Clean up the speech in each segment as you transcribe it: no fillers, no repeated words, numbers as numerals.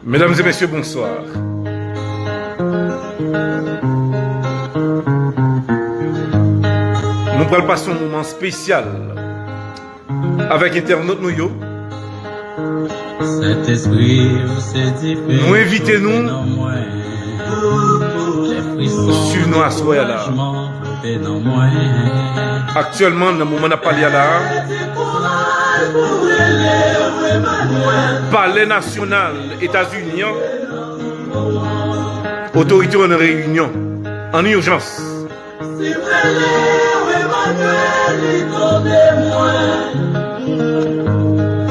Mesdames et messieurs, bonsoir. Nous allons passer un moment spécial avec internautes nous. Nous invitons-nous sur nous à soir là. Actuellement, dans le moment où on a parlé là, Palais national États-Unis, autorité en réunion, en urgence.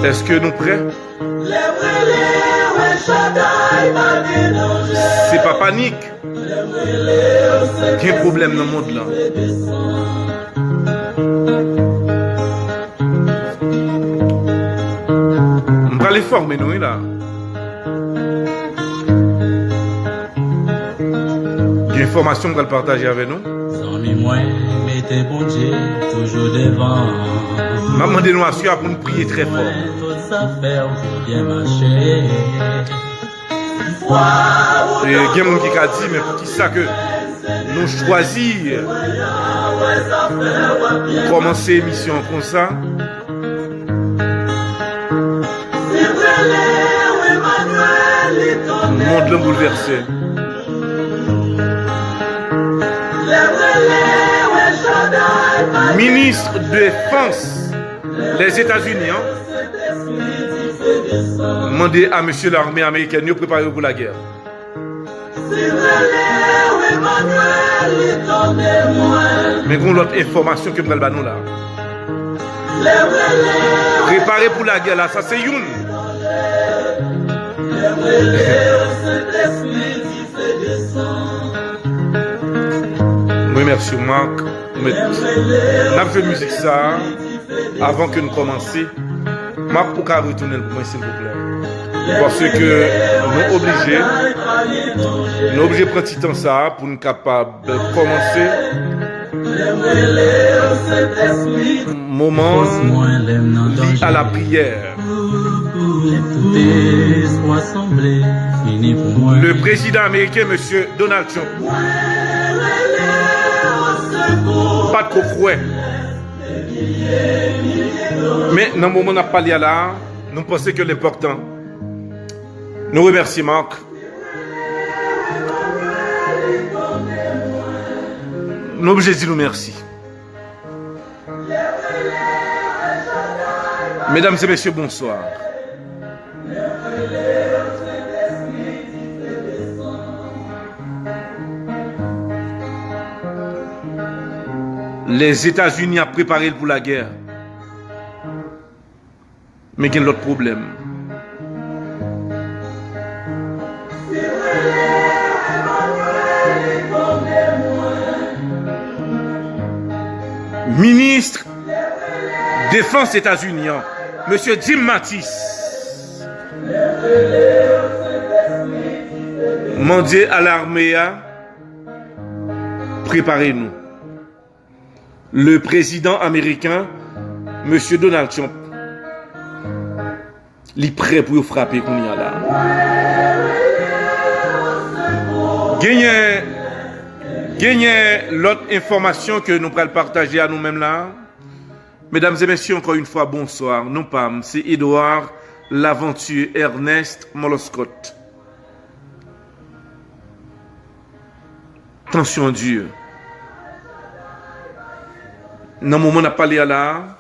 Est-ce que nous prêts? C'est pas panique. Il y a un problème dans le monde là. On va les former nous là. Il y a une information qu'on va partager avec nous. Maman de nous assure pour nous prier très fort. Et il y a des gens qui a dit, mais pour qui ça que nous choisir commencer l'émission comme ça? Le monde l'a bouleversé. Ministre de Défense des États-Unis demandé à monsieur l'armée américaine de préparer pour la guerre. Mais il y a l'autre information que nous avons là. Préparer pour la guerre là, ça c'est une. Oui, merci Marc. On a fait musique ça avant que nous commencions. Marc, pour qu'on retourne pour moi, s'il vous plaît. Parce que nous obligés de prendre petit temps ça pour nous capables de commencer. Moment lié à la prière. Le président américain, M. Donald Trump, pas de cocrouet. Mais dans le moment où on a parlé là, nous pensons que l'important, nous remercions Marc. Nous sommes obligés de dire nous merci. Mesdames et messieurs, bonsoir. Les États-Unis ont préparé pour la guerre. Mais il y a l'autre problème. Ministre Défense États-Unis, Monsieur Jim Mattis, demandé à l'armée à préparez-nous. Le président américain, M. Donald Trump, il est prêt pour frapper qu'on y a là. Gagnez l'autre information que nous pourrons partager à nous-mêmes là. Mesdames et messieurs, encore une fois, bonsoir. Non pas, c'est Edouard L'Aventure Ernest Moloscott. Attention à Dieu. Dans le moment où on a parlé à là,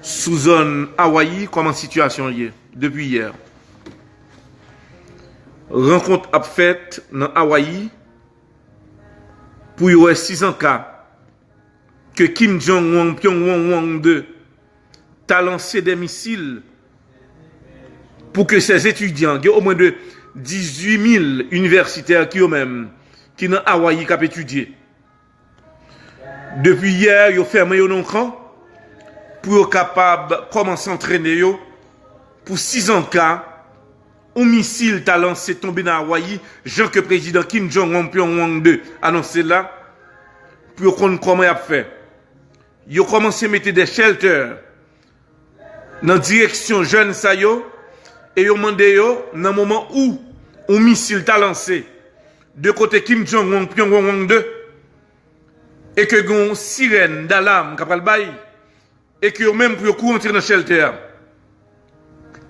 sous zone Hawaï, comment la situation est depuis hier. Rencontre a faite dans Hawaï pour y avoir 600 cas que Kim Jong-un Pyongyang 2 a lancé des missiles pour que ces étudiants, il y a au moins de 18 000 universitaires qui eux-mêmes, qui dans Hawaï qui ont étudié. Depuis hier, ils ont fermé un camp pour être capable de commencer à entraîner pour 6 ans cas. Un missile t'a lancé tombé dans Hawaï, Jean que président Kim Jong-un Pyongyang 2 annoncé là, pour qu'on comment il a fait. Ils ont commencé à mettre des shelters dans direction jeune sa yo et yo mande yo dans moment où un missile t'a lancé de côté Kim Jong-un Pyongyang 2 et que gon sirène d'alarme capral bay et que yo même pour courir dans shelter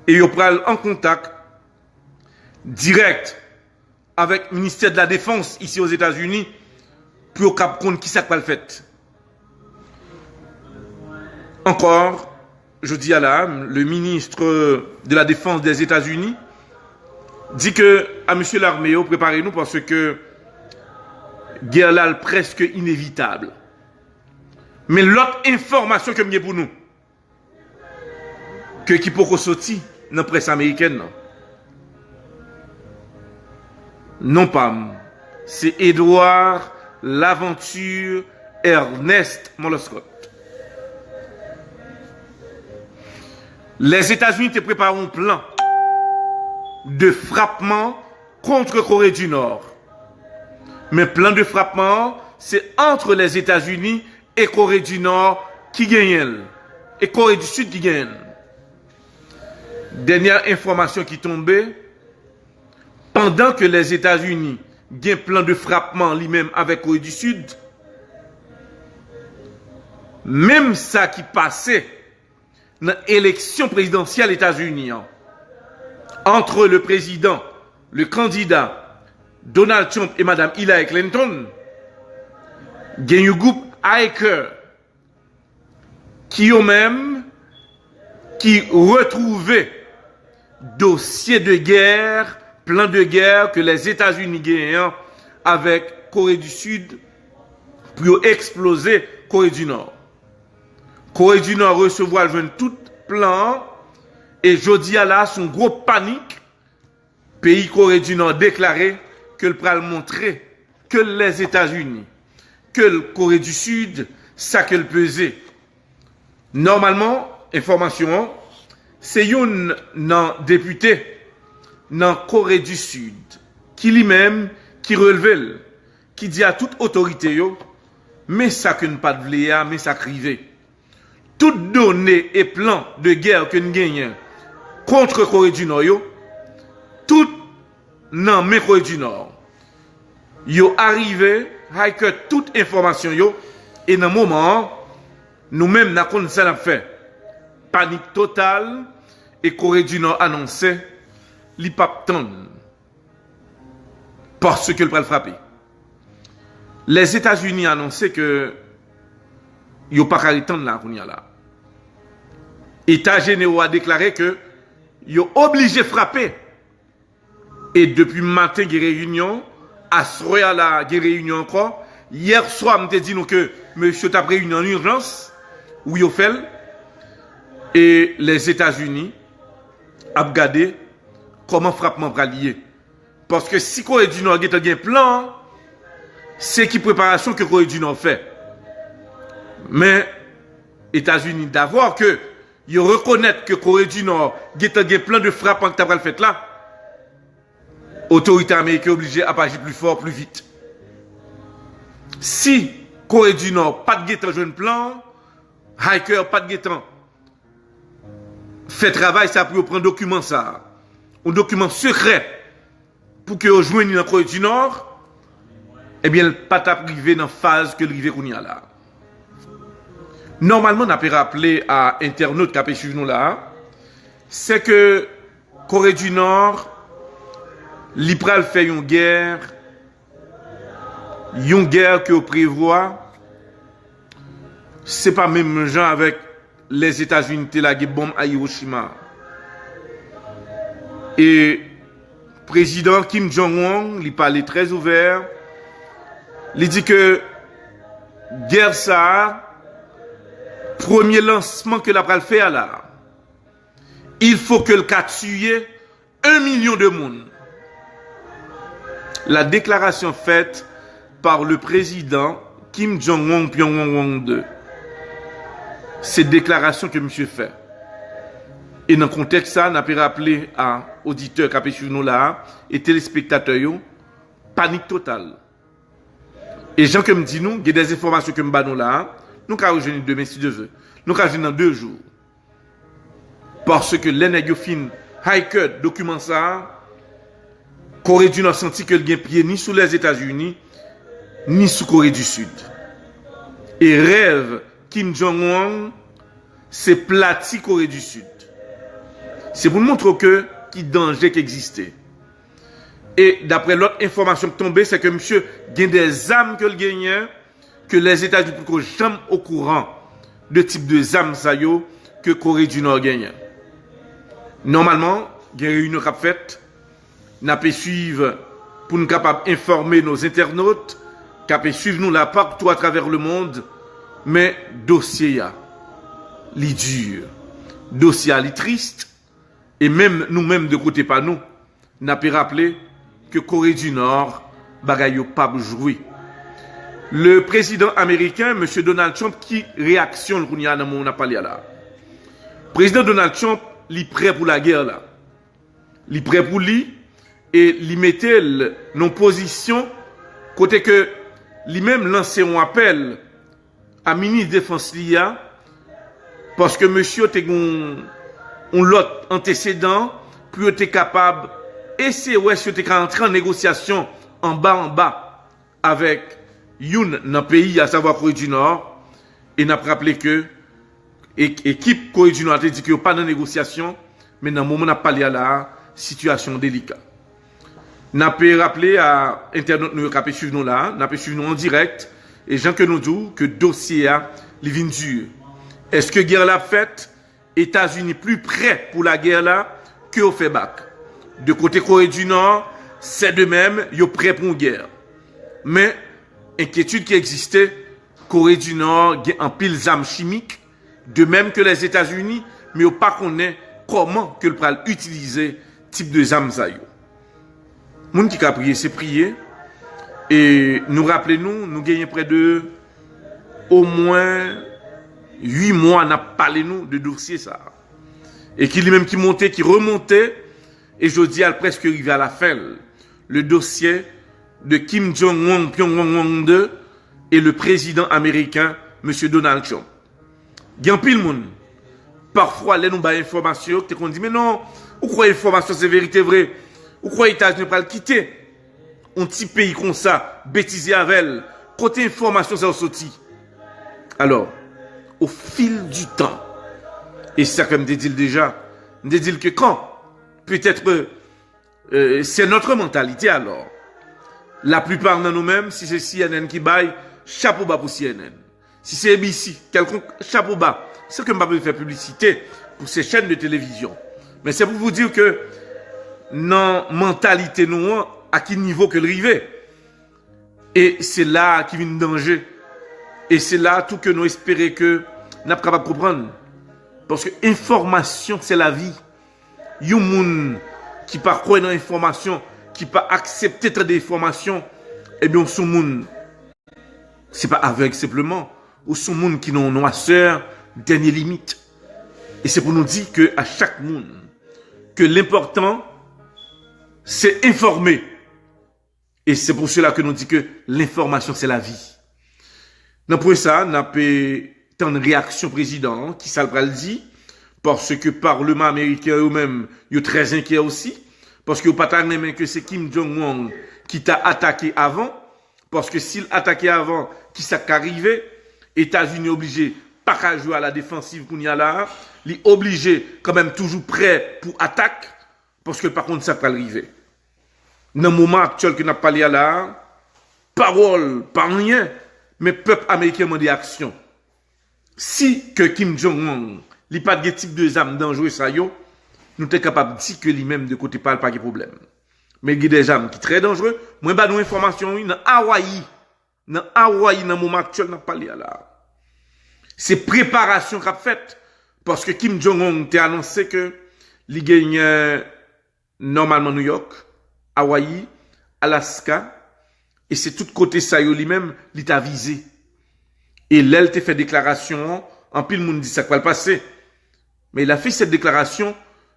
et yo pral en contact direct avec le ministère de la Défense ici aux États-Unis pour comprendre qui ça va le fait. Encore, je dis à l'âme, le ministre de la Défense des États-Unis dit que à monsieur l'armée, préparez-nous parce que guerre là presque inévitable. Mais l'autre information que j'ai pour nous, que qui peut sortir dans la presse américaine, non pas, c'est Edouard Laventure Ernest Moloscott. Les États-Unis te préparent un plan de frappement contre Corée du Nord. Mais plan de frappement, c'est entre les États-Unis et Corée du Nord qui gagne. Et Corée du Sud qui gagne. Dernière information qui tombait, pendant que les États-Unis gagnent plan de frappement lui-même avec Corée du Sud, même ça qui passait dans l'élection présidentielle des États-Unis, entre le président, le candidat Donald Trump et Madame Hillary Clinton, il y a un groupe hacker qui retrouvait dossier de guerre, plan de guerre que les États-Unis gagnent avec Corée du Sud pour exploser Corée du Nord. Corée du Nord recevoir tout plan et jodi à là son gros panique. Pays Corée du Nord déclaré que le pral montrer que les États-Unis, que le Corée du Sud, ça que le pesait. Normalement, information, c'est un député dans Corée du Sud qui lui-même qui relevait, qui dit à toute autorité yo, mais ça que ne pas de vléa, mais ça crivé. Toutes données et plans de guerre que nous gagnons contre Corée du Nord, tout dans la Corée du Nord, yo arrivé avec toute information et dans le moment, nous-mêmes n'a qu'on ça l'a fait. Panique totale et Corée du Nord annonçait l'IPAPTAN parce que le pral frapper. Les États-Unis annonçaient que yo pas qu'à attendre là qu'on y a là. État généraux a déclaré que yo obligé frapper. Et depuis matin il y a réunion, à soir là il y a réunion encore. Hier soir m'te dit nous que monsieur t'a réunion en urgence où yo fait et les États-Unis a regardé comment frappement va lier. Parce que si Corée du Nord a un plan, c'est qui préparation que Corée du Nord fait. Mais États-Unis d'avoir que ils reconnaissent que Corée du Nord a un plan de frappe en que tu as fait là, autorité américaine est obligée à agir plus fort, plus vite. Si Corée du Nord pas de jeune plan, hacker pas de fait travail ça pour prendre document ça, un document secret pour que rejoignent dans Corée du Nord, eh bien pas arrivé dans phase que l'arrivée qu'on y a là. Normalement, on a pu rappeler à internautes qui a suivi nous là, c'est que Corée du Nord, l'Ipral fait une guerre que prévoit, c'est pas même genre avec les États-Unis qui la bombe à Hiroshima. Et président Kim Jong-un, il parlait très ouvert, il dit que guerre ça, premier lancement que la pral fait là, il faut que le cas tue 1 million de monde. La déclaration faite par le président Kim Jong-un Pyongyang 2. Cette déclaration que monsieur fait. Et dans le contexte ça, on a pu rappeler à auditeurs qui ont suivi nous là et téléspectateurs, panique totale. Et gens qui me disent nous, il y a des informations que me nous là, nous allons rejoindre demain si Dieu veut. Nous allons rejoindre dans 2 jours. Parce que les nègres fin hacker document ça, Corée du Nord senti que le gain pied ni sous les États-Unis, ni sous Corée du Sud. Et rêve Kim Jong-un, c'est plati Corée du Sud. C'est pour nous montrer que qui danger qui existait. Et d'après l'autre information qui tombée, c'est que monsieur gagne des armes que le gagnait, que les États-Unis ne sont jamais au courant de type de armes ça yo que Corée du Nord gagne. Normalement, il y a une réunion faite, n'a pas suivre pour nous capables informer nos internautes, capable suivre nous là partout à travers le monde, mais dossier ya li dur, dossier li triste, et même nous-mêmes de côté pas nous, n'a pas rappelé que Corée du Nord bagay yo pas joué. Le président américain, M. Donald Trump, qui réaction le kounya dans mon parlé là. Président Donald Trump, il prêt pour la guerre là. Il prêt pour lui et il mettait non position côté que lui-même lancé un appel à ministre de défense l'IA parce que monsieur était un lot antécédent pour être capable essayer ouais si était entrer en négociation en bas avec youn dans pays à savoir Corée du Nord et n'a rappelé que équipe Corée du Nord a dit que pas de négociation mais dans le moment n'a parlé à la situation délicate. N'a pas rappelé à internet nous capé suivre nous là, n'a pas suivre nous en direct et gens que nous disons que dossier a li vinn dur. Est-ce que guerre la faite États-Unis plus prêts pour la guerre là que au fait bac. De côté Corée du Nord, c'est de même, yo prêt pour une guerre. Mais inquiétude qui existait, Corée du Nord a en pile d'armes chimiques, de même que les États-Unis, mais on pas connaît comment que le pral utiliser type de armes ça yo. Moun qui a prié, c'est prier. Et nous rappelez-nous, nous gagnons près de au moins 8 mois n'a parlé nous de dossier ça. Et qui lui-même qui montait, qui remontait, et je dis à presque arrivé à la fin, le dossier de Kim Jong-un, Pyongyang 2 et le président américain, M. Donald Trump. Il y a un pile monde. Parfois, les nous bas informations, qui dit, mais non, ou quoi information, c'est vérité vrai? Ou quoi États-Unis pas le quitter? Un petit pays comme ça, bêtisé avec elle, côté information, c'est sorti. Alors, au fil du temps, et c'est ça que me dit déjà, me dit que quand, peut-être, c'est notre mentalité alors. La plupart de nous-mêmes, si c'est CNN qui baille, chapeau bas pour CNN. Si c'est ABC, quelconque chapeau bas. C'est que je ne peux pas faire publicité pour ces chaînes de télévision. Mais c'est pour vous dire que, non, mentalité nous, à quel niveau que le rivet. Et c'est là qui vient le danger. Et c'est là tout que nous espérons que nous sommes capables de comprendre. Parce que information, c'est la vie. Il y a des gens qui ne croient pas dans l'information, qui ne pas accepter des informations, eh bien, ce monde, ce n'est pas aveugle simplement. Ou ce monde qui n'ont noisseur, dernière limite. Et c'est pour nous dire que à chaque monde, que l'important, c'est informer. Et c'est pour cela que nous dit que l'information, c'est la vie. Dans pour ça, nous avons une réaction président qui ça le dit, parce que le Parlement américain eux-mêmes, ils sont très inquiets aussi, parce que pas tant que c'est Kim Jong-un qui t'a attaqué avant, parce que s'il attaquait avant, qui ça qu'arrivé, États-Unis obligés pas qu'à jouer à la défensive qu'on y a là, les obligés quand même toujours prêts pour attaque, parce que par contre ça peut arriver. Dans le moment actuel que nous avons parlé là, parole, pas rien, mais peuple américain m'a dit action. Si que Kim Jong-un, il pas de type de armes dangereuses ça yo, nous sommes capables de dire que lui-même de côté pas de problème. Mais il y a des armes qui sont très dangereuses. Moi, j'ai une information dans Hawaï. Dans Hawaï, dans le moment actuel, nous avons parlé là. C'est préparation qu'a fait. Parce que Kim Jong-un a annoncé que il gagne normalement New York, Hawaï, Alaska, et c'est tout côté ça lui-même, il t'a visé. Et là, il t'a fait déclaration, en pile monde dit ça va le passer. Mais il a fait cette déclaration,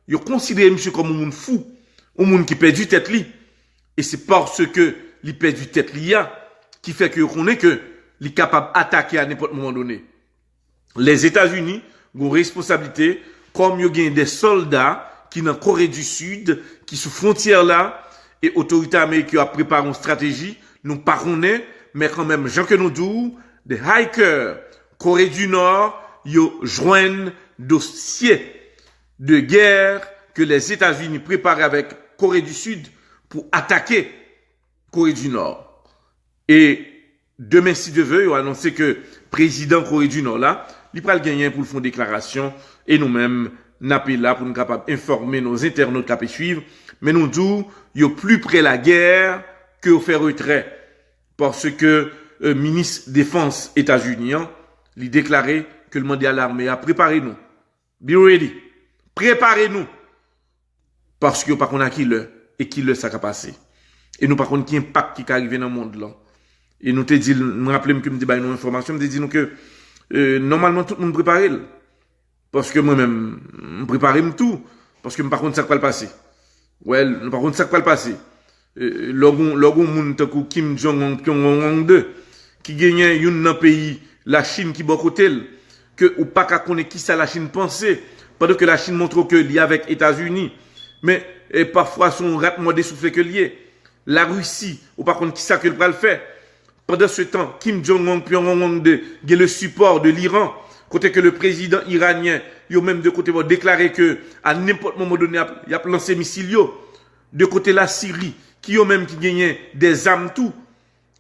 il a considéré monsieur comme un monde fou, un monde qui perd du tête li. Et c'est parce que il perd du tête li qui fait que on est que il est capable d'attaquer à n'importe moment donné. Les États-Unis ont une responsabilité comme il y a des soldats qui dans Corée du Sud, qui sous frontière là, et autorité américaine a préparé une stratégie, nous pas connaît, mais quand même, gens que nous disons, des hikers, Corée du Nord, ils joignent dossier de guerre que les États-Unis préparent avec Corée du Sud pour attaquer Corée du Nord. Et demain, si Dieu veut, ils ont annoncé que président Corée du Nord là, il va gagner pour le fond déclaration et nous-mêmes, nous sommes là pour nous capables d'informer nos internautes qui suivre. Mais nous disons, il y a plus près la guerre que au faire retrait. Parce que ministre défense États-Unis, il déclaré que le mandat à l'armée a préparé-nous. Be ready. Préparez-nous. Parce que pas qu'on a qui le et qui le ça a passé. Et nous pas qu'on qui impact qui arrive dans le monde là. Et nous te dit, nous rappelons que me dit une information, me dit nous que normalement tout le monde prépare. Parce que moi-même, je prépare tout. Parce que par contre ça va le passer. Ouais, par contre ça va le passer. Logon moun takou Kim Jong-un Pyongyang 2 qui gagne une dans pays la Chine qui bon côté que ou pas qu'à connaître qui ça la Chine pensait pendant que la Chine montre que lié avec États-Unis mais parfois son rat moi dessoufflé que lié la Russie ou par contre qui ça que le faire pendant ce temps Kim Jong-un Pyongyang 2 a le support de l'Iran côté que le président iranien yo même de côté va déclarer que à n'importe moment donné il a lancé missile yo de côté la Syrie qui yo même qui gagnent des armes tout.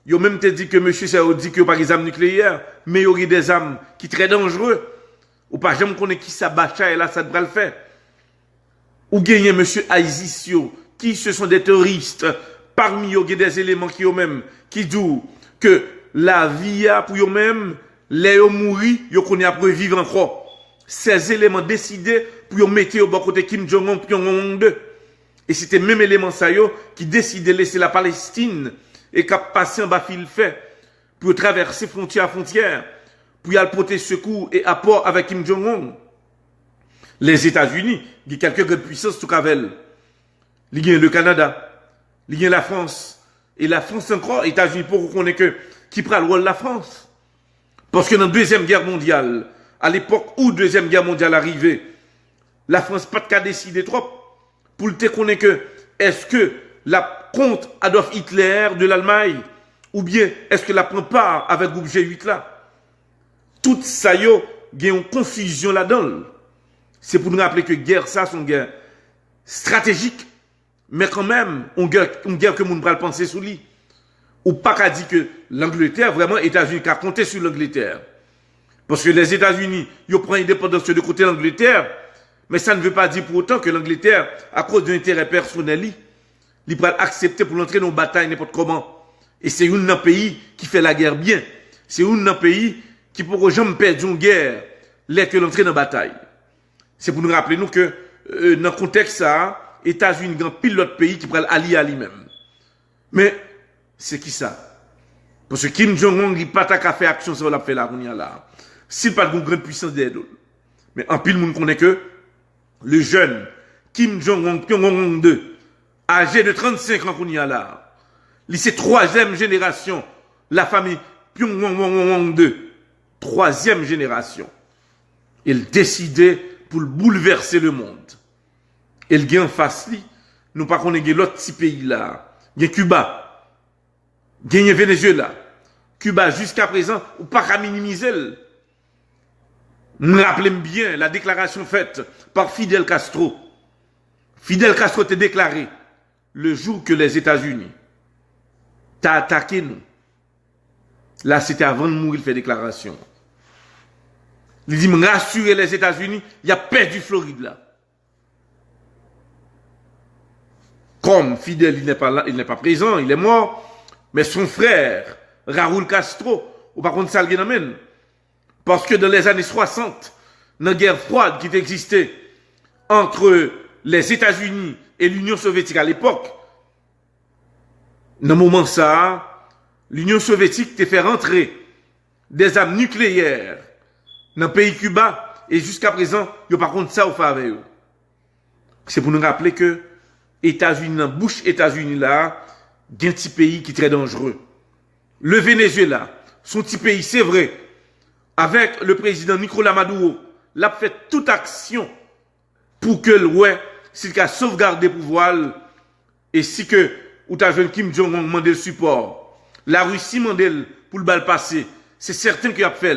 Yo même te dit que monsieur ça dit que pas des armes nucléaires, mais il y aurait des armes qui très dangereux. Ou pas jamais connaît qui ça Bachar et là ça devrait le faire. Ou gagnent monsieur ISIS qui ce sont des terroristes parmi yo des éléments qui yo même qui disent que la vie a pour yo même les yo mourir, yo connaît après vivre encore. Ces éléments décidés pour yo mettre au bon côté Kim Jong-un Pyongyang 2. Et c'était même élément ça yo qui décide de laisser la Palestine et qui a passé en bas fil fait pour traverser frontière à frontière pour y aller porter secours et apport avec Kim Jong-un. Les États-Unis, il y a quelques grandes puissances tout cavel. Il y a le Canada, il y a la France et la France encore, États-Unis pour qu'on ait que qui prend le rôle de la France. Parce que dans la Deuxième Guerre mondiale, à l'époque où la Deuxième Guerre mondiale arrivait, la France pas de cas décider trop. Pour le te connaître que, est-ce que la compte Adolf Hitler de l'Allemagne, ou bien est-ce que la prend part avec le groupe G8 là? Tout ça, il y a une confusion là-dedans. C'est pour nous rappeler que guerre, ça, c'est une guerre stratégique, mais quand même, une guerre que nous ne pouvons penser sous lui. Ou pas qu'à dire que l'Angleterre, vraiment, États-Unis, qu'à compter sur l'Angleterre. Parce que les États-Unis, ils prennent indépendance de côté de l'Angleterre, mais ça ne veut pas dire pour autant que l'Angleterre, à cause d'un intérêt personnel, il peut accepter pour l'entrer dans une bataille n'importe comment. Et c'est un pays qui fait la guerre bien. C'est un pays qui pourra jamais perdre une guerre, l'air que l'entrer dans la bataille. C'est pour nous rappeler nous que, dans le contexte ça, États-Unis, dans pile l'autre pays qui pourrait allier à lui-même. Mais, c'est qui ça? Parce que Kim Jong-un, il n'a pas qu'à faire action sur la fait là, on y a là. S'il n'a pas de grande puissance d'aide. Mais en pile, monde connaît que, le jeune Kim Jong-un Pyongyang 2, âgé de 35 ans qu'on y a là, c'est troisième génération, la famille Pyongyang 2, troisième génération. Il décidait pour bouleverser le monde. Il gagne en face lui, nous pas connaître l'autre petit pays là, il y a Cuba, il y a Venezuela, Cuba jusqu'à présent, ou pas qu'à minimiser. Me rappelez bien la déclaration faite par Fidel Castro. Fidel Castro t'a déclaré le jour que les États-Unis t'ont attaqué nous. Là, c'était avant de mourir, il fait déclaration. Il dit, me rassurer les États-Unis, il y a perdu Floride là. Comme Fidel, il n'est pas là, il n'est pas présent, il est mort, mais son frère, Raúl Castro, ou par contre, ça le amène. Parce que dans les années 60, dans la guerre froide qui existait entre les États-Unis et l'Union soviétique à l'époque, dans le moment ça, l'Union soviétique t'a fait rentrer des armes nucléaires dans le pays Cuba et jusqu'à présent, il n'y a pas contre ça au faveur. C'est pour nous rappeler que États-Unis, dans bouche États-Unis là, il y a un petit pays qui est très dangereux. Le Venezuela, son petit pays, c'est vrai, avec le président Nicolás Maduro, l'a fait toute action pour que ouais, s'il a sauvegardé pouvoir et si que ou ta jeune Kim Jong-un demandé le support, la Russie demandé pour le bal passé, c'est certain qu'il a fait.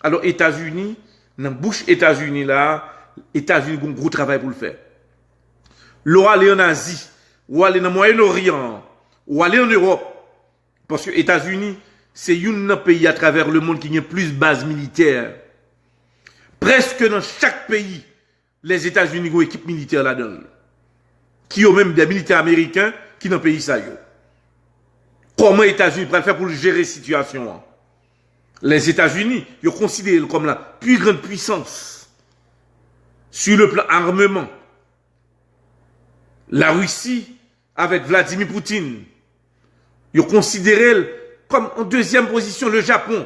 Alors États-Unis, dans bouche États-Unis là, États-Unis ont un gros travail pour le faire. L'on aller en Asie, ou aller dans le Moyen-Orient, ou aller en Europe, parce que États-Unis, c'est un pays à travers le monde qui a plus de bases militaires. Presque dans chaque pays, les États-Unis ont une équipe militaire là-dedans. Qui ont même des militaires américains qui dans le pays ça. Comment les États-Unis peuvent faire pour gérer la situation? Les États-Unis, ils sont considérés comme la plus grande puissance sur le plan armement. La Russie, avec Vladimir Poutine, ils sont considérés comme en deuxième position le Japon.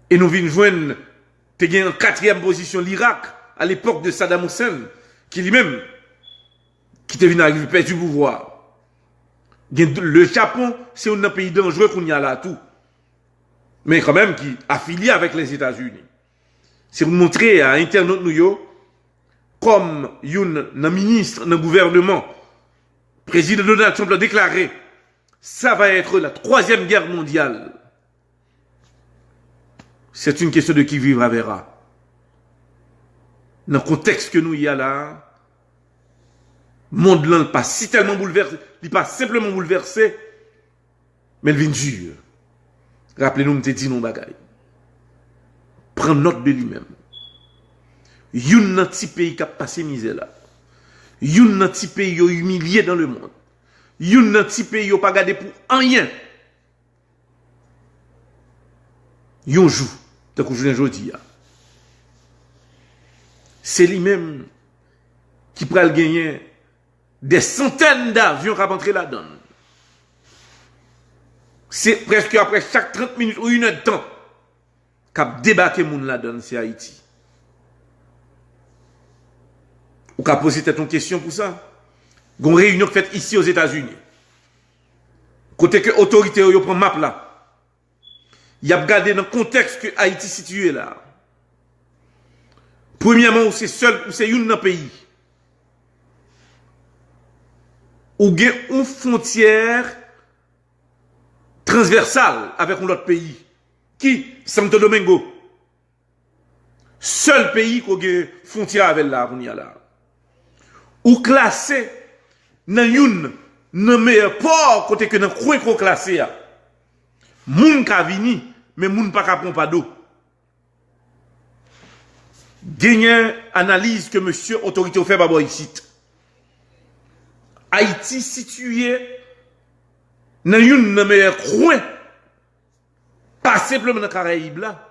Et nous venons joindre en quatrième position l'Irak, à l'époque de Saddam Hussein, qui lui-même, qui était venu arriver perdre du pouvoir. Le Japon, c'est un pays dangereux qu'on y a là tout. Mais quand même qui est affilié avec les États-Unis. C'est pour montrer à Internet nous, comme un ministre, un gouvernement, président Donald Trump l'a déclaré, ça va être la 3e guerre mondiale. C'est une question de qui vivra verra. Dans le contexte que nous y a là, le monde là n'est pas si tellement bouleversé, il n'est pas simplement bouleversé, mais il vient dur. Rappelez-nous, nous dit nos bagailles. Prends note de lui-même. Yon petit pays qui a passé misère là. Yon petit pays humilié dans le monde. Yon petit pays qui pas gardé pour rien. Yon joue. Tant que je l'ai dit. C'est lui-même qui pourra gagner des centaines d'avions qui vont entrer là-dedans. C'est presque après chaque 30 minutes ou une heure de temps qu'a débarqué moun là-dedans, c'est Haïti. Ou qu'a posé une question pour ça. Une réunion faite ici aux États-Unis. Côté que l'autorité prend map là. Il a regardé dans le contexte que Haïti situé là. Premièrement, c'est seul, c'est un pays. Où il y a une frontière transversale avec un autre pays. Qui? Santo Domingo. Seul pays qui a une frontière avec là, on y a là. Ou classé dans un meilleur port côté que dans coin qu'on classé. Moun ka vini, mais moun pa ka prendre d'eau. Dernière analyse que monsieur autorité fait par ici. Haïti situé dans un meilleur coin, pas simplement dans les Caraïbes là,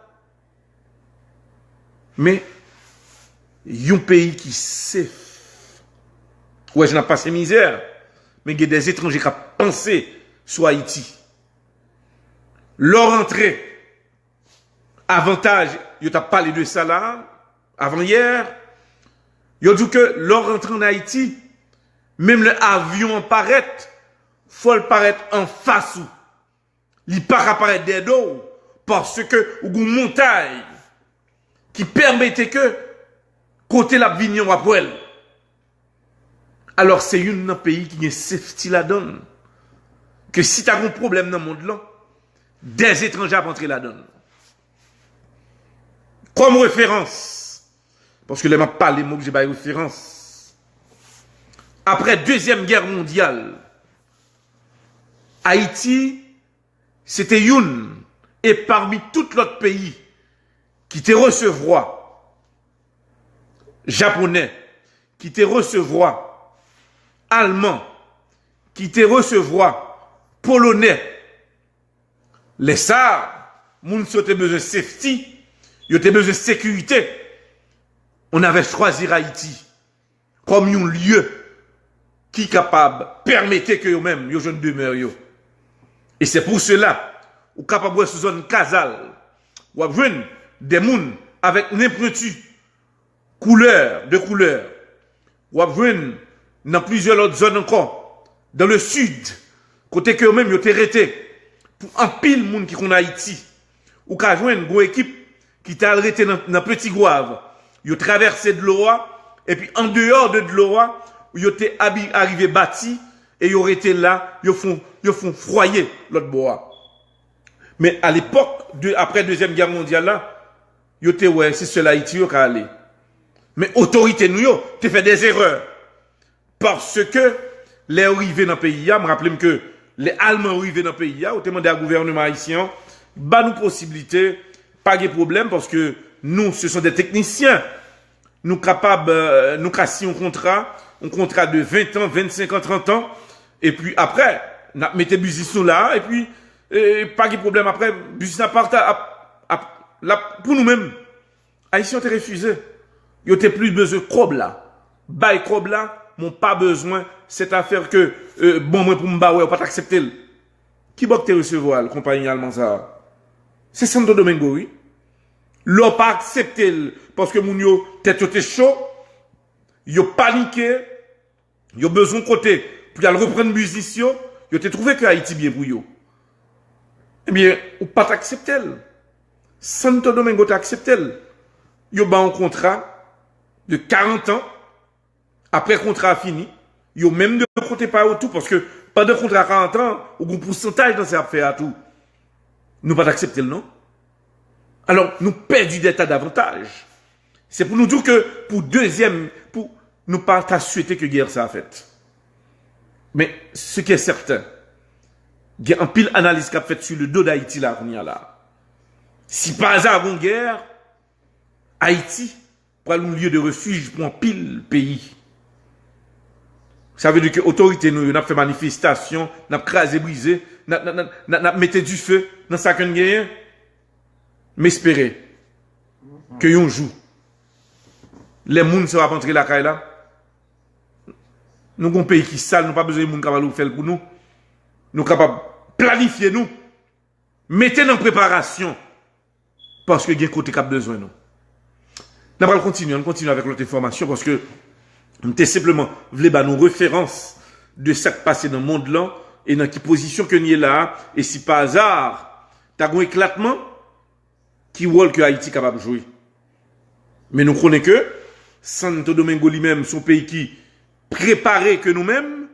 mais un pays qui sait. Ouais, je n'ai pas ces misères, mais il y a des étrangers qui ont pensé sur Haïti. Leur entrée, avantage, je t'ai parlé de ça là, avant hier, je dit que leur entrée en Haïti, même l'avion paraît, faut le paraître en face ou. Il ne peut pas apparaître des dos, parce que, ou une montagne, qui permettait que, côté la vignon à poêle. Alors, c'est un pays qui est safety là-dedans. Que si tu as un problème dans le monde là, des étrangers vont entrer là-dedans. Comme référence, parce que je ne pas les mots que j'ai pas référence. Après Deuxième Guerre mondiale, Haïti, c'était une, et parmi tous les autres pays qui te recevoir, japonais, qui te recevoir, allemand, qui te recevoir, polonais, les SAR, moun qui ont besoin de safety, ils ont besoin de sécurité. On avait choisi Haïti comme un lieu qui est capable de permettre que eux-mêmes, ils jeunes demeurent. Et c'est pour cela, ou capable de zone casal, ou avoir des moun avec n'importe couleur, ou avoir dans plusieurs autres zones encore, dans le sud, côté que eux-mêmes, ils ont été arrêtés pour un pile de monde qui est en Haïti, ou qu'a joué une équipe qui t'a arrêté dans Petit Gouave, Yo traversé de l'eau, et puis en dehors de l'eau, yo t'es arrivé bâti, et yo été là, yo font froyer l'autre bois. Mais à l'époque, après la Deuxième Guerre mondiale, là, yo t'es ouais, c'est seul Haïti yo ka aller. Mais autorité nous yo, t'es fait des erreurs. Parce que, les arrivés dans le pays, je me rappelle que les Allemands arrivés dans le pays, ont demandé au gouvernement haïtien, bah nous possibilité, pas de problème, parce que nous, ce sont des techniciens. Nous capables, nous casser un contrat de 20 ans, 25 ans, 30 ans, et puis après, nous mettons business là, et puis, pas de problème après, business là, pour nous-mêmes, Haïtiens ont refusé. Ils n'ont plus besoin de crobe là. Bail crobe là, m'ont pas besoin cette affaire que bon moi pour me ouais pas accepter. Qui va te recevoir la compagnie allemande ça? C'est Santo Domingo oui. L'ont pas accepté parce que moun yo tête était chaud, yo paniqué, yo besoin côté pour y aller reprendre business yo te trouvé que Haïti bien pour yo. Eh bien, ou pas accepter. Santo Domingo t'a accepté. Yo ba un contrat de 40 ans. Après contrat fini, yo même de côté pas tout parce que pendant contrat 40 ans, ou un pourcentage dans ces affaires à tout. Nous pas accepter le non. Alors, nous perdons des tas d'avantages. C'est pour nous dire que pour deuxième, pour nous pas souhaiter que guerre ça a fait. Mais ce qui est certain, il y a un pile analyse qu'a fait sur le dos d'Haïti là, qu'on y a là. Si pas hasard une guerre, Haïti pour un lieu de refuge pour un pile pays. Ça veut dire que l'autorité nous n'a fait manifestation, n'a crasé, brisé, n'a mis du feu dans sa guerre. Mais espérer que yon joue. Les gens ne seront pas entrés la caille là. Nous avons un pays qui sale, nous n'avons pas besoin de gens capables de faire pour nous. Nous sommes capables de planifier nous. Mettez en préparation. Parce que il y a un côté qui a besoin de nous. Nous allons continuer avec l'autre information parce que nous simplement voulu nos références de ce qui passe dans le monde là et dans quelle position que nous est là. Et si par hasard, tu as un éclatement, qui rôle que Haïti est capable de jouer. Mais nous connaissons que Santo Domingo lui-même, son pays qui préparé que nous-mêmes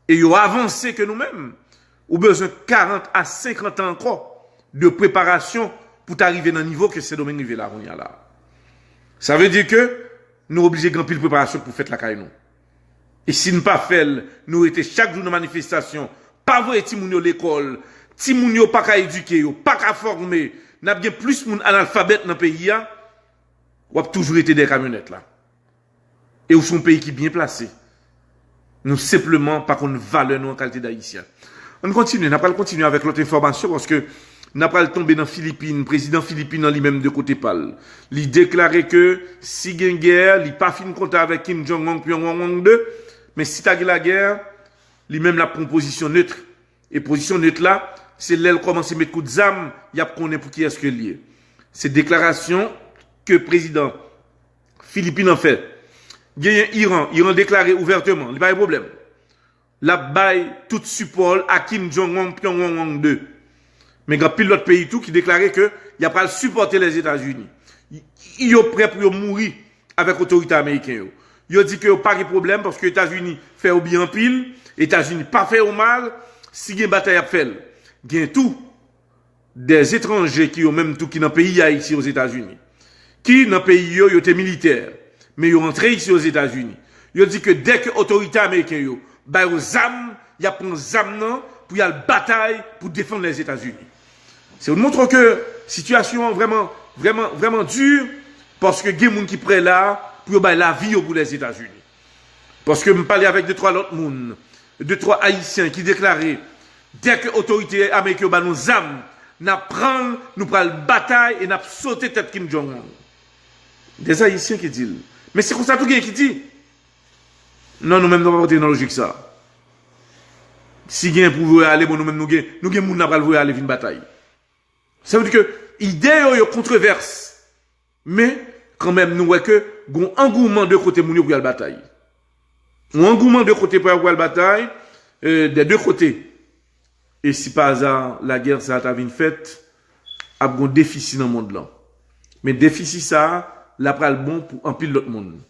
et il a avancé que nous-mêmes. Ou besoin de 40 à 50 ans encore de préparation pour arriver dans le niveau que c'est Domingo là, on y a là. Ça veut dire que nous sommes obligés de remplir la préparation pour faire la caille nous. Et si nous pas fait, nous étions chaque jour dans manifestation, pas vrai Timounio l'école, Timounio pas qu'à éduquer, pas qu'à former, n'a bien plus moun analphabète dans le pays, ou a toujours été des camionnettes là. Et où sont un pays qui est bien placé. Nous simplement pas qu'on valeur nous en qualité d'haïtien. On continue, n'a pas continuer avec l'autre information parce que n'a pas tomber dans Philippines, président Philippines lui-même de côté pal. Il déclaré que si il y a une guerre, il pas fin compte avec Kim Jong-un Pyongyang 2, mais si t'as la guerre, lui-même la proposition neutre. Et position neutre là, c'est là qu'il commence à mettre coup de zam, il y a qu'on est pour qui est-ce que lié. C'est déclaration que le président Philippines en fait. Il y a Iran déclaré ouvertement, il n'y a pas de problème. La baille tout support à Kim Jong-un Pyongyang 2. Mais il y a pile d'autres pays tout qui déclaré que il n'y a pas supporter les États-Unis. Ils sont prêts pour mourir avec l'autorité américaine. Ils ont dit que pas de problème parce que les États-Unis font bien pile, les États-Unis pas fait au mal, si il y a une bataille à faire. Il y a tout des étrangers qui ont même tout qui dans le pays ici aux États-Unis. Qui dans le pays yo étaient militaires, mais ils ont rentré ici aux États-Unis. Ils ont dit que dès que l'autorité américaine yo, bah aux armes, il y a pris des armes pour y aller bataille pour défendre les États-Unis. C'est montre que situation vraiment dure parce que il y a des gens qui prennent là pour bah la vie pour les États-Unis. Parce que je parlais avec deux trois autres monde, deux trois haïtiens qui déclaraient dès que l'autorité américaine bah nous armes, nous prenons bataille et nous sauté tête Kim Jong-un. Des haïtiens qui disent. Mais c'est comme ça tout le monde qui dit. Non, nous-mêmes, nous ne pouvons pas dans la logique ça. Si il y a un pouvoir aller, bon, nous-mêmes, nous avons un pouvoir aller une bataille. Ça veut dire que l'idée est controverse. Mais, quand même, nous voyons que il y a un engouement de côté pour la bataille. Un engouement de côté pour la bataille, des deux côtés. Et si par hasard, la guerre, ça a été faite, il y a un déficit dans le monde là. Mais déficit ça, la pral bon pour un pile l'autre monde.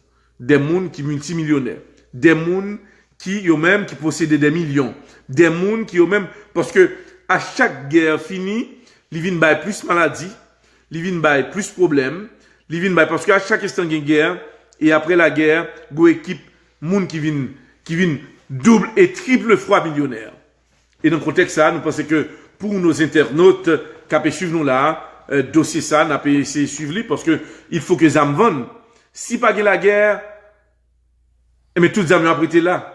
Des mondes qui multimillionnaires. Des mondes qui, eux même, qui possédent des millions. Des mondes qui, eux même, parce que, à chaque guerre finie, ils viennent by plus maladie, ils viennent by plus problèmes, ils viennent by, parce qu'à chaque instant, il y a une guerre, et après la guerre, il y a une équipe, monde qui viennent double et triple fois millionnaires. Et dans le contexte ça, nous pensons que pour nos internautes, qui suivent nous là, dossier ça, n'a pas essayé de suivre lui, parce que il faut que les âmes vendent. Si pas la guerre, mais toutes les âmes ont prêté là.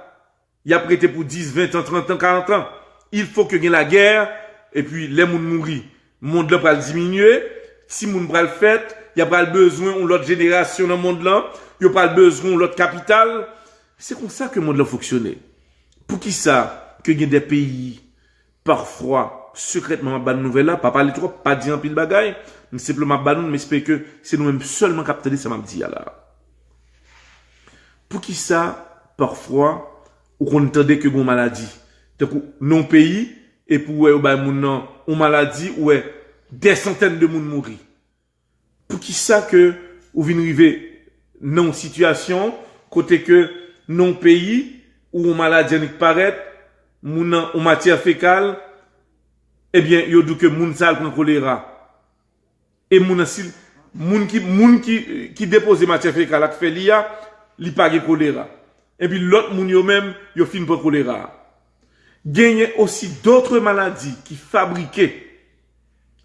Il a prêté pour 10, 20 ans, 30 ans, 40 ans. Il faut que la guerre, et puis les gens mourir. Le monde là va diminuer. Si le monde va le faire, il y a pas besoin de l'autre génération dans le monde là. Il n'y a pas besoin de l'autre capital. C'est comme ça que le monde là fonctionne. Pour qui ça, que y a des pays, parfois, secrètement, ban nouvelle là, pas parler trop, pas dire un pile bagaille, mais simplement ban nous, mais j'espère que c'est nous-mêmes seulement capter ça m'a dit là. Pour qui ça, parfois, ou qu'on entendait que une maladie. Donc, non pays, et pour ouais, une maladie, ouais, des centaines de monde mourir. Pour qui ça que, ou vient arriver, non situation, côté que, non pays, ou une maladie n'est paraît, ou matière fécale, eh bien, yo dit que moun sal prend choléra. Et moun qui dépose matière fécale, ak fait l'IA, li pa ge choléra. Et puis l'autre moun yo même, yo fin pour choléra. Gagne aussi d'autres maladies qui fabriquées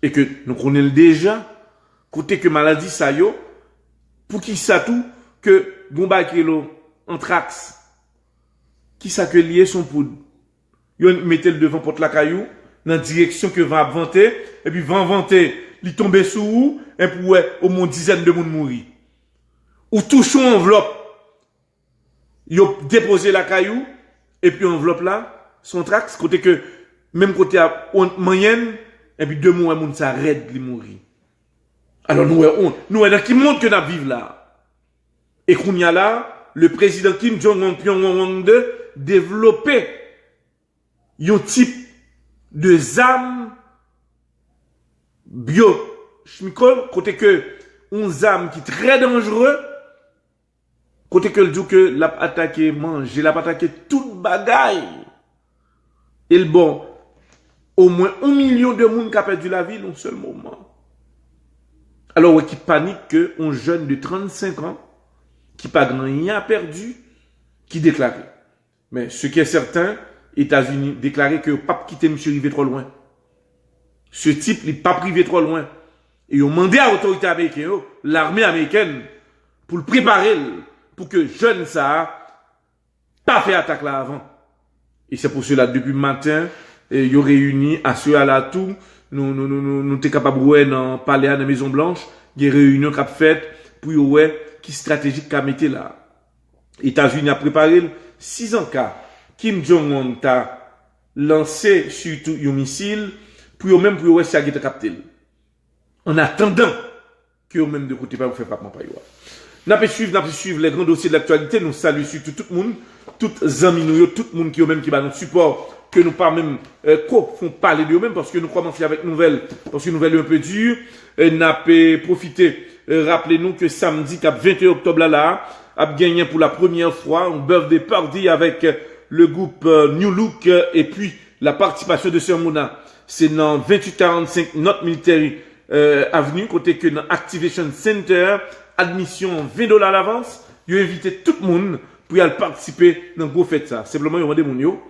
et que nous connaissons déjà, côté que maladie ça yo, pour qui ça tout, que gomba kelo, anthrax, qui ça que lié son poudre. Yo mettez le devant porte la caillou, dans la direction que va vanter, et puis va vanter, li tombe sous ou, et puis ouais, au moins dizaines de monde mourir. Ou touchons enveloppe, yo déposé la caillou, et puis enveloppe là, son trax, côté que, même côté à moyenne, et puis 2 mois, moun s'arrête, li mourir. Alors nous, dans qui monde que nous vivons là? Et qu'on y a là, le président Kim Jong-un Pyongyang 2 développé un type de armes biochimiques, côté que, une arme qui est très dangereux, côté que le dit que l'a attaqué manger, l'a attaqué toute bagaille. Et le bon, au moins 1 million de monde qui a perdu la vie en un seul moment. Alors, ouais, qui panique que un jeune de 35 ans, qui pas rien perdu, qui déclare. Mais ce qui est certain, États-Unis déclaré que pas quitter M. Rivé trop loin. Ce type, il pas privé trop loin. Et ils ont demandé à l'autorité américaine, l'armée américaine, pour le préparer, pour que jeune ça, pas fait attaque là avant. Et c'est pour cela, depuis le matin, ils ont réuni à ceux à la tout, nous sommes capables de voir dans le palais à la Maison Blanche, il y a une réunion qui a fait pour voir qui stratégique qu'a mis là. États-Unis a préparé 6 ans cas. Kim Jong-un a lancé surtout un missile pour même pour voir si il a capté. En attendant que même de côté pas vous faire pas pas yo. N'a pas suivre les grands dossiers de l'actualité, nous saluons surtout tout le monde, toutes amis nous, tout le monde qui même qui va nous support, que nous pas même font parler de eux-mêmes parce que nous commençons avec nouvelles, parce que nouvelle un peu dure, n'a pas profité rappelez-nous que samedi 21 octobre là a gagné pour la première fois un birthday party avec le groupe New Look et puis la participation de Sir Mouna. C'est dans 2845 North Military Avenue, côté que dans Activation Center, admission $20 à l'avance. Ils ont invité tout le monde pour y aller participer dans le gros fête ça. Simplement, ils ont demandé mon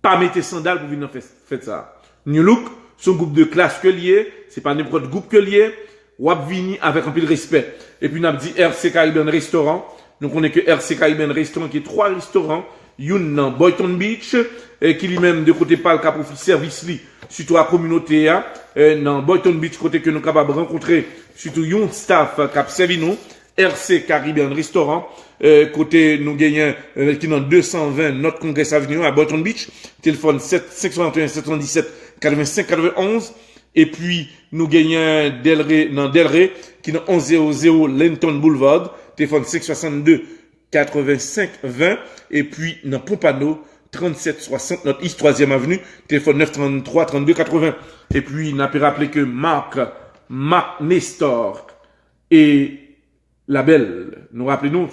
pas mettre sandales pour venir dans fête ça. New Look, son groupe de classe que lié, c'est pas n'importe groupe que lié, ou vini avec un peu de respect. Et puis, on a dit RC Caribbean Restaurant. Donc, on est que RC Caribbean Restaurant qui est 3 restaurants. Youn dans Boynton Beach, qui lui-même de côté parle cap pour service li, surtout à la communauté, dans Boynton Beach, côté que nous capables de rencontrer, surtout yon staff cap servi nous, RC Caribbean Restaurant, côté nous gagnons, qui dans 220 notre Congress Avenue à Boynton Beach, téléphone 561 717 85 91, et puis nous gagnons Delray, qui dans 1100 Lenton Boulevard, téléphone 562 85 20 et puis dans Pompano 37 60 notre East 3e avenue téléphone 933 32 80 et puis n'a pas rappelé que Marc Nestor et la belle. Nous rappelons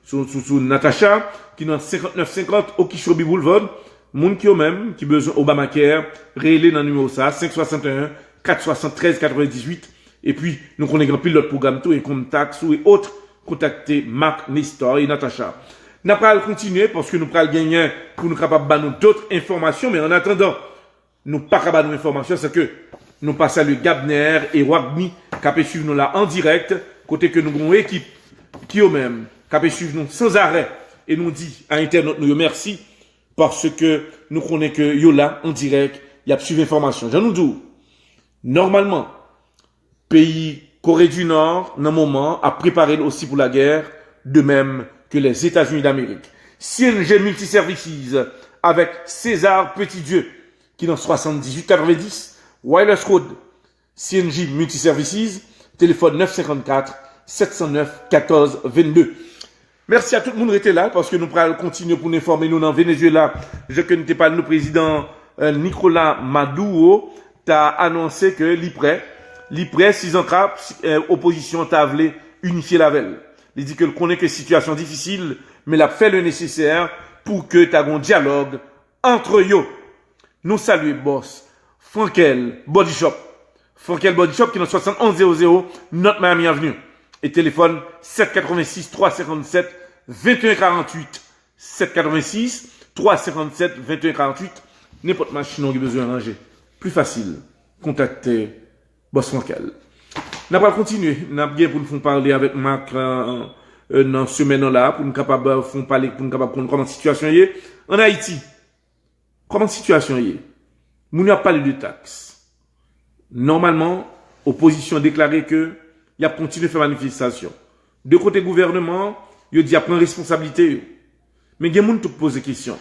sur Natacha, qui dans 5950 Okeechobee Boulevard, moun qui au même, qui besoin Obamacare, réélé dans le numéro ça, 561 473 98. Et puis, nous connaissons plus l'autre programme, tout, et contact, et autres, contacter Marc, Nestor et Natacha. Nous allons continuer parce que nous allons gagner pour nous capables de nous d'autres informations, mais en attendant, nous pas capables de informations, c'est que nous passons le Gabner et Wagmi, qui peuvent suivre nous là en direct, côté que nous avons une équipe qui au même, qui peut suivre nous sans arrêt, et nous dit à Internet, nous merci, parce que nous connaissons que yo là, en direct, il y a suivi l'information. Je nous dis, normalement, pays Corée du Nord, dans un moment, a préparé aussi pour la guerre, de même que les États-Unis d'Amérique. CNG Multiservices, avec César Petit-Dieu, qui dans 78-90, Wireless Code, CNJ Multiservices, téléphone 954 709 14 22. Merci à tout le monde qui était là, parce que nous pourrons continuer pour nous informer nous dans Venezuela. Je ne connais pas le président Nicolas Maduro, t'a annoncé que l'IPRE, 6 ans cap, opposition t'a voulu unifier la veille. Il dit que connaît que situation difficile, mais l'a fait le nécessaire pour que t'as un dialogue entre eux. Nous saluons boss Frankel Body Shop. Frankel Body Shop qui est dans 7100 Notre Miami Avenue. Et téléphone 786 357 2148. 786 357 2148. N'importe machine qui a besoin de ranger. Plus facile. Contactez boss Frankel. Nous allons continuer. Nous allons parler avec Marc dans ce semaine-là pour nous capables parler pour nous capables comment la situation est en Haïti. Comment la situation est? Nous n'avons pas parlé de taxes. Normalement, opposition a déclaré que il a continué à faire manifestation. De côté gouvernement, il a dit à prendre responsabilité. Mais il y a des gens qui posent des questions.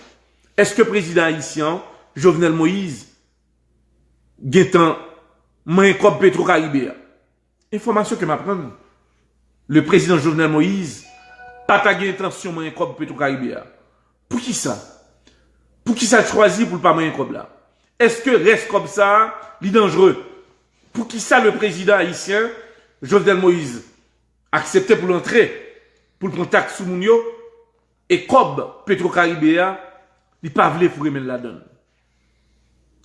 Est-ce que le président haïtien, Jovenel Moïse, a un comme Petro-Caribéa? Information que m'apprendre. Le président Jovenel Moïse, pas tagué intention de comme Petro-Caribéa. Pour qui ça? Pour qui ça choisi pour ne pas comme là? Est-ce que reste comme ça, il est dangereux? Pour qui ça le président haïtien, Jovenel Moïse, accepté pour l'entrée, pour le contact sous Mounio, et comme Petro-Caribéa, il pas voulu pour remettre la donne.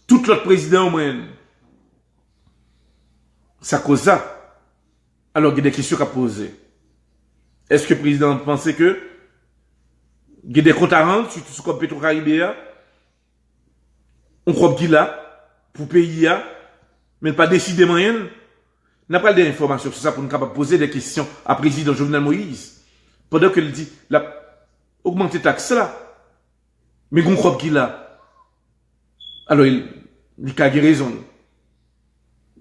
Tout l'autre président au moins, ça cause ça. Alors, il y a des questions à poser. Est-ce que le président pensait que il y a des comptes à rendre, surtout comme Petro-Caribéa, on croit qu'il a, pour payer, mais pas décider rien. N'a pas d'informations sur ça pour nous capable poser des questions à président Jovenel Moïse. Pendant qu'il dit, la, augmenter taxe là. Mais on croit qu'il a. Alors, il a raison.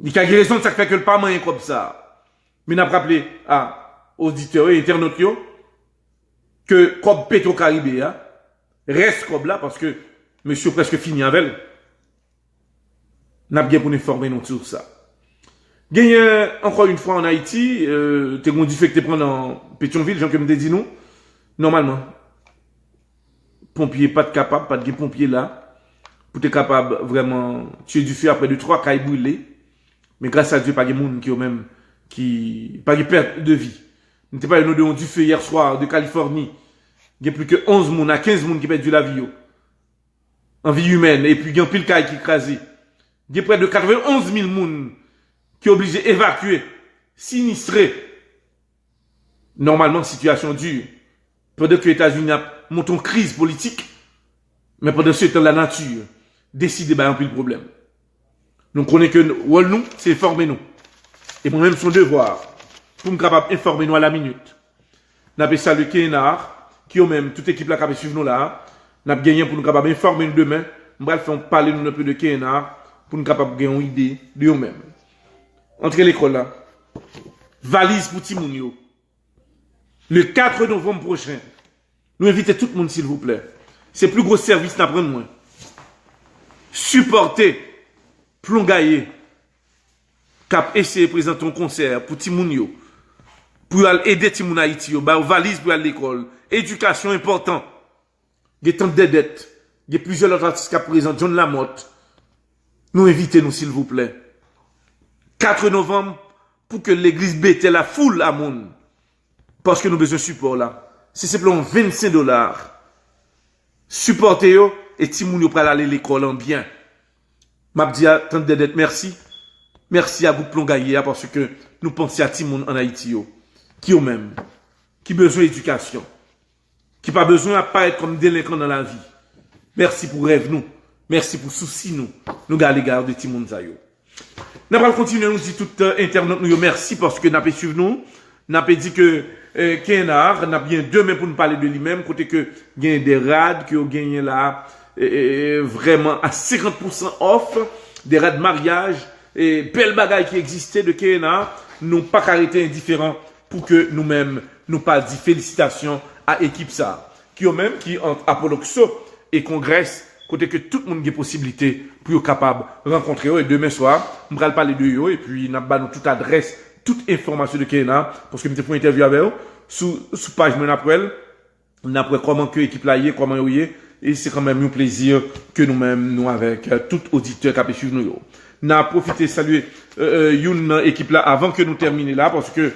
Il a raison de ça fait que le pas moyen comme ça. Mais n'a pas rappelé à auditeurs et internautes que comme Petro-Caribéa reste comme là parce que monsieur presque fini avec elle. N'a bien pour nous informer nous sur ça. Gagne encore une fois en Haïti, t'es qu'on dit fait que t'es prendre en Pétionville, Jean que me dit nous. Normalement, pompier pas de capable, pas de pompier là, pour être capable vraiment tuer du feu après de 3 cailles brûlées. Mais grâce à Dieu, pas de monde qui au même pas de perte de vie. Nous n'était pas le nom du feu hier soir de Californie. Il y a plus que 11 moun à 15 moun qui perdent la vie en vie humaine et puis il y a un pile caille qui écrasé. Il y a près de 91 000 moun qui est obligé d'évacuer, sinistré. Normalement, situation dure. Pendant que les États-Unis montent en crise politique, mais pendant ce temps, la nature décide de un peu le problème. Nous connaissons que nous, c'est informer nous. Et moi-même, son devoir, pour me capable informer nous à la minute. Nous avons ça le Kénar, qui au même, toute équipe là qui a suivi nous là, nous avons gagné pour nous capable informer nous demain. Nous allons faire parler nous un peu de Kénar, pour nous capable gagner une idée de nous-mêmes. Entre l'école là, valise pour Timounio. Le 4 novembre prochain, nous invitons tout le monde s'il vous plaît. C'est le plus gros service d'apprendre moins. Supporter, plongailler, cap essayer de présenter un concert pour Timounio, pour aider Timoun Haïti, valise pour aller à l'école, éducation important. Il y a tant de dettes, il y a plusieurs autres artistes qui présentent, John Lamotte. Nous invitez nous s'il vous plaît. 4 novembre, pour que l'église bête la foule à monde. parce que nous avons besoin de support là. C'est simplement $25. Supportez-yo et Timoun yo pral aller à l'école en bien. M'a dit à tant d'être merci. Merci à groupe Plongaye parce que nous pensons à Timoun en Haïti yo, qui eux même, qui besoin d'éducation, qui pas besoin d'apparaître comme délinquant dans la vie. Merci pour rêve nous. Merci pour souci nous. Nous gardons les gardes de Timoun Zayo. Nous allons continuer, nous dit tout internaute nous merci parce que nous avons suivi nous. Nous avons dit que Kenar, nous avons bien demain pour nous parler de lui-même, côté que il y a des rades qui ont gagné là, vraiment à 50% off, des rades mariage, et belle bagaille qui existait de Kenar, nous pas arrêté indifférents pour que nous-mêmes, nous pas dit félicitations à l'équipe ça, qui ont même, qui entre Apolloxo et Congrès, côté que tout le monde a possibilité pour être capable de rencontrer eux. Et demain soir, on va parler de eux et puis nous avons toute adresse, toute information de Kena, parce que nous avons une interview avec eux, sous page mon après, comment que l'équipe là y est, comment y est, et c'est quand même un plaisir que nous-mêmes, nous avec tout auditeur qui a pu suivre nous. Nous avons profité de saluer une équipe là avant que nous terminions là, parce que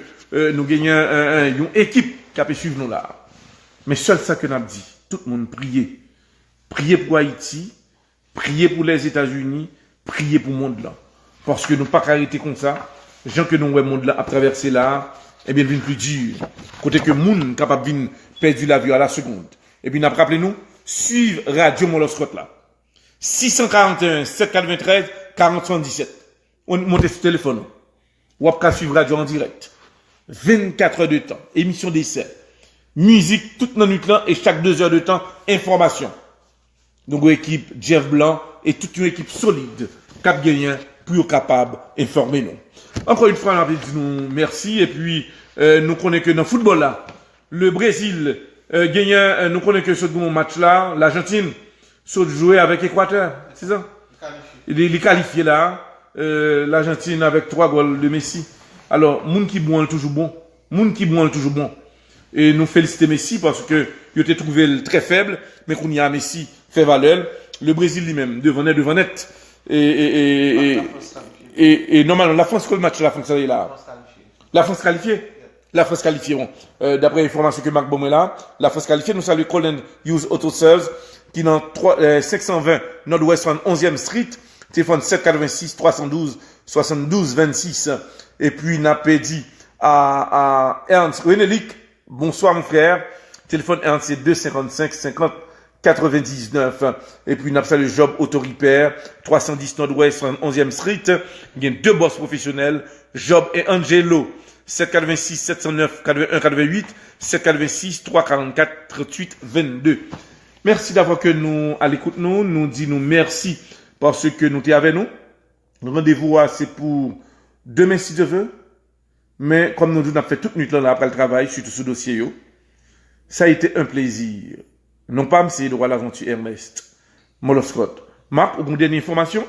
nous gagnons une équipe qui a pu suivre nous là. Mais seul ça que nous avons dit, tout le monde priez. Priez pour Haïti, priez pour les États-Unis, priez pour le monde là. Parce que nous pas arrêter comme ça. Les gens que nous voyons le monde là à traverser là, eh bien, ils viennent plus dur. Côté que le monde capable de perdre la vie à la seconde. Et puis, rappelez-nous, suivre Radio Moloscott là. 641 793 4077. On monte sur le téléphone. Ou après suivre Radio en direct. 24 heures de temps. Émission d'essai. Musique toute la nuit là et chaque 2 heures de temps, information. Donc, équipe Jeff Blanc et toute une équipe solide, cap gagnant, pour être capable d'informer nous. Encore une fois, on a dit nous merci et puis nous connaissons que dans le football là, le Brésil gagnant, nous connaissons que ce match là, l'Argentine saute jouer avec l'Équateur, c'est ça? Il est qualifié là, l'Argentine avec 3 goals de Messi. Alors, moun qui boit toujours bon, moun qui boit toujours bon. Et nous félicitons Messi parce que il était trouvé très faible, mais qu'on y a Messi fait valeur. Le Brésil lui-même devant net. Et normalement, la France, quel match la France est là? La France qualifiée. La France qualifiée. Bon. D'après l'information que Marc Baumé là, la France qualifiée. Nous saluons Colin Hughes Auto Service qui dans 520 Nord-Ouest 11e Street, téléphone 786 312 72 26. Et puis n'a pas dit à Ernst Renélic, bonsoir mon frère. Téléphone Ernst c'est 255 50 99. Et puis, n'a pas le job Auto Repair, 310 Nord-Ouest, 11e Street. Il y a 2 boss professionnels, Job et Angelo, 786 709 81 88, 786 344 38 22. Merci d'avoir que nous à l'écoute nous dit nous merci parce que nous t'es avec nous. Le rendez-vous c'est pour demain si Dieu veut. Mais comme nous avons fait toute nuit là après le travail, surtout ce dossier yo, ça a été un plaisir. Non pas m'essayer de voir l'aventure Ernest Moloscott. Marc, vous avez une dernière information?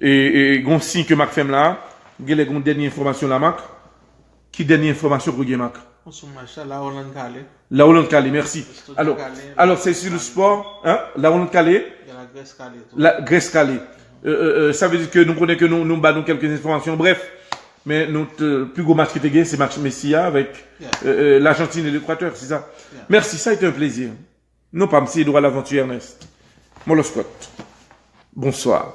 Et vous signe que Marc fait là, vous avez une dernière information là, Marc? Qui dernière information que vous avez, Marc? La Hollande Calais. La Hollande Calais, merci. Alors c'est sur le sport, hein? La Hollande Calais. Il y a la Grèce Calais. La Grèce Calais. Ça veut dire que nous connaissons que nous battons quelques informations. Bref, mais notre plus gros match qui était gagné, c'est match Messia avec l'Argentine et l'Équateur, c'est ça? Merci, ça a été un plaisir. Non pas m'essayer de voir l'aventure Ernest Moloscott. Bonsoir.